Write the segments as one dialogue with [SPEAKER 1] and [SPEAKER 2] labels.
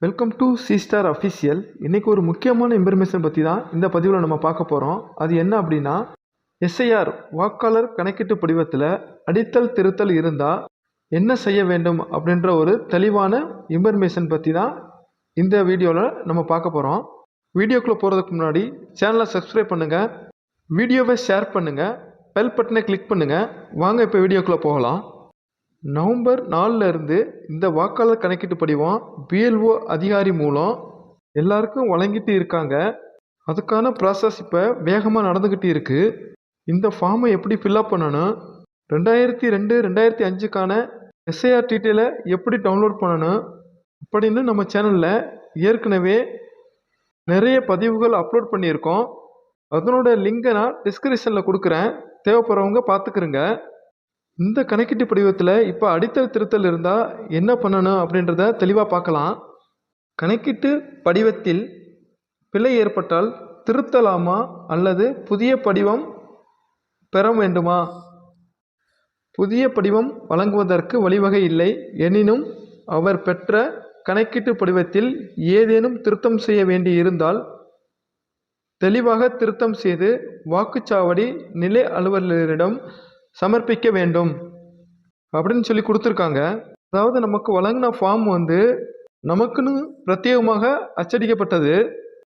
[SPEAKER 1] Welcome to C star official. இன்றைக்கி ஒரு முக்கியமான இன்ஃபர்மேஷன் பற்றி தான் இந்த பதிவில் நம்ம பார்க்க போகிறோம். அது என்ன அப்படின்னா, எஸ்ஐஆர் வாக்காளர் கணக்கீட்டு படிவத்தில் அடித்தல் திருத்தல் இருந்தால் என்ன செய்ய வேண்டும் அப்படின்ற ஒரு தெளிவான இன்ஃபர்மேஷன் பற்றி தான் இந்த வீடியோவில் நம்ம பார்க்க போகிறோம். வீடியோக்குள்ளே போகிறதுக்கு முன்னாடி சேனலை சப்ஸ்கிரைப் பண்ணுங்கள், வீடியோவை ஷேர் பண்ணுங்கள், பெல் பட்டனை கிளிக் பண்ணுங்கள். வாங்க இப்போ வீடியோக்குள்ளே போகலாம். நவம்பர் 4 இந்த வாக்காளர் கணக்கீட்டு படிவம் பிஎல்ஓ அதிகாரி மூலம் எல்லாருக்கும் வழங்கிட்டு இருக்காங்க. அதுக்கான ப்ராசஸ் இப்போ வேகமாக நடந்துக்கிட்டு இருக்குது. இந்த ஃபார்மை எப்படி ஃபில்அப் பண்ணணும், 2002 2005க்கான எஸ்ஐஆர் டீட்டெயிலை எப்படி டவுன்லோட் பண்ணணும் அப்படின்னு நம்ம சேனலில் ஏற்கனவே நிறைய பதிவுகள் அப்லோட் பண்ணியிருக்கோம். அதனோட லிங்கை நான் டிஸ்கிரிப்ஷனில் கொடுக்குறேன், தேவைப்படுறவங்க பார்த்துக்கிறங்க. இந்த கணக்கீட்டு படிவத்தில் இப்போ அடித்தல் திருத்தல் இருந்தால் என்ன பண்ணணும் அப்படின்றத தெளிவாக பார்க்கலாம். கணக்கீட்டு படிவத்தில் பிழை ஏற்பட்டால் திருத்தலாமா அல்லது புதிய படிவம் பெற வேண்டுமா? புதிய படிவம் வழங்குவதற்கு வழிவகை இல்லை. எனினும் அவர் பெற்ற கணக்கீட்டு படிவத்தில் ஏதேனும் திருத்தம் செய்ய வேண்டி இருந்தால் தெளிவாக திருத்தம் செய்து வாக்குச்சாவடி நிலை அலுவலரிடம் சமர்ப்பிக்க வேண்டும் அப்படின்னு சொல்லி கொடுத்துருக்காங்க. அதாவது நமக்கு வழங்கின ஃபார்ம் நமக்குன்னு பிரத்யேகமாக அச்சடிக்கப்பட்டது.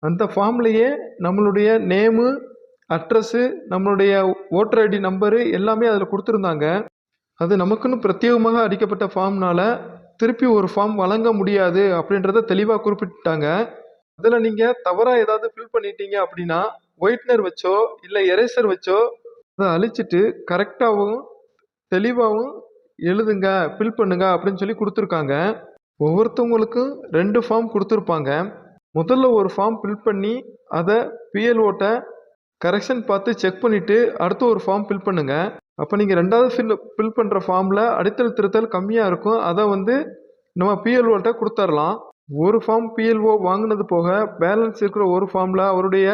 [SPEAKER 1] அந்த ஃபார்ம்லேயே நம்மளுடைய நேமு, அட்ரஸ்ஸு, நம்மளுடைய ஓட்டர் ஐடி நம்பரு எல்லாமே அதில் கொடுத்துருந்தாங்க. அது நமக்குன்னு பிரத்யேகமாக அடிக்கப்பட்ட ஃபார்ம்னால திருப்பி ஒரு ஃபார்ம் வழங்க முடியாது அப்படின்றத தெளிவாக குறிப்பிட்டாங்க. அதில் நீங்கள் தவறாக ஏதாவது ஃபில் பண்ணிட்டீங்க அப்படின்னா ஒயிட்னர் வச்சோ இல்லை எரேசர் வச்சோ அதை அழிச்சிட்டு கரெக்டாகவும் தெளிவாகவும் எழுதுங்க, ஃபில் பண்ணுங்க அப்படின்னு சொல்லி கொடுத்துருக்காங்க. ஒவ்வொருத்தவங்களுக்கும் 2 ஃபார்ம் கொடுத்துருப்பாங்க. முதல்ல ஒரு ஃபார்ம் ஃபில் பண்ணி அதை பிஎல்ஓட்ட கரெக்ஷன் பார்த்து செக் பண்ணிவிட்டு அடுத்து ஒரு ஃபார்ம் ஃபில் பண்ணுங்கள். அப்போ நீங்கள் 2வது ஃபில் பண்ணுற ஃபார்மில் அடித்தல் திருத்தல் கம்மியாக இருக்கும். அதை நம்ம பிஎல்ஓட்ட கொடுத்துர்லாம். ஒரு ஃபார்ம் பிஎல்ஓ வாங்கினது போக பேலன்ஸ் இருக்கிற ஒரு ஃபார்மில் அவருடைய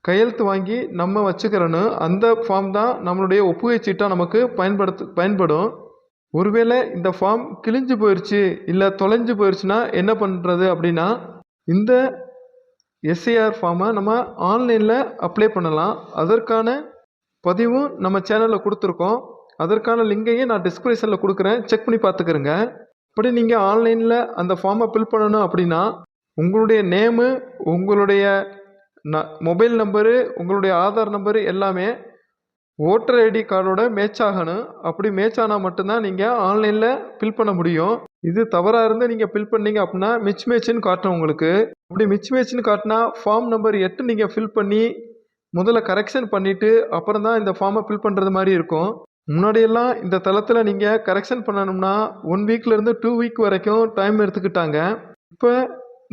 [SPEAKER 1] கையெழுத்து வாங்கி நம்ம வச்சுக்கிறோன்னு அந்த ஃபார்ம் தான் நம்மளுடைய ஒப்புகை சீட்டாக நமக்கு பயன்படும். ஒருவேளை இந்த ஃபார்ம் கிழிஞ்சு போயிடுச்சு இல்லை தொலைஞ்சு போயிடுச்சுன்னா என்ன பண்ணுறது அப்படின்னா, இந்த எஸ்ஐஆர் ஃபார்மை நம்ம ஆன்லைனில் அப்ளை பண்ணலாம். அதற்கான பதிவும் நம்ம சேனலில் கொடுத்துருக்கோம். அதற்கான லிங்கையும் நான் டிஸ்கிரிப்ஷனில் கொடுக்குறேன், செக் பண்ணி பார்த்துக்கிறேங்க. அப்படி நீங்கள் ஆன்லைனில் அந்த ஃபார்மை ஃபில் பண்ணணும் அப்படின்னா உங்களுடைய நேமு, உங்களுடைய மொபைல் நம்பரு, உங்களுடைய ஆதார் நம்பரு எல்லாமே ஓட்டர் ஐடி கார்டோட மேட்ச் ஆகணும். அப்படி மேட்ச் ஆனால் மட்டும்தான் நீங்கள் ஆன்லைனில் ஃபில் பண்ண முடியும். இது தவறாக இருந்து நீங்கள் ஃபில் பண்ணீங்க அப்படின்னா மிஸ்மேட்ச்னு காட்டணும் உங்களுக்கு. அப்படி மிஸ்மேட்ச்னு காட்டினா ஃபார்ம் நம்பர் 8 நீங்கள் ஃபில் பண்ணி முதல்ல கரெக்ஷன் பண்ணிவிட்டு அப்புறம் தான் இந்த ஃபார்மை ஃபில் பண்ணுறது மாதிரி இருக்கும். முன்னாடியெல்லாம் இந்த தளத்தில் நீங்கள் கரெக்ஷன் பண்ணணும்னா 1 வீக்லேருந்து 2 வீக் வரைக்கும் டைம் எடுத்துக்கிட்டாங்க. இப்போ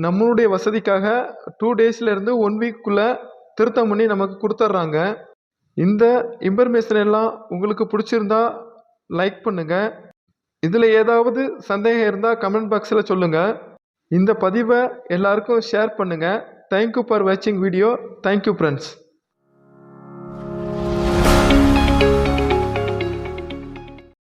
[SPEAKER 1] நம்மளுடைய வசதிக்காக 2 டேஸ்லேருந்து 1 வீக்குள்ளே திருத்தம் பண்ணி நமக்கு கொடுத்துட்றாங்க. இந்த இன்ஃபர்மேஷன் எல்லாம் உங்களுக்கு பிடிச்சிருந்தா லைக் பண்ணுங்கள். இதில் ஏதாவது சந்தேகம் இருந்தால் கமெண்ட் பாக்ஸில் சொல்லுங்கள். இந்த பதிவை எல்லாருக்கும் ஷேர் பண்ணுங்கள். தேங்க்யூ ஃபார் வாட்சிங் வீடியோ. Thank you friends.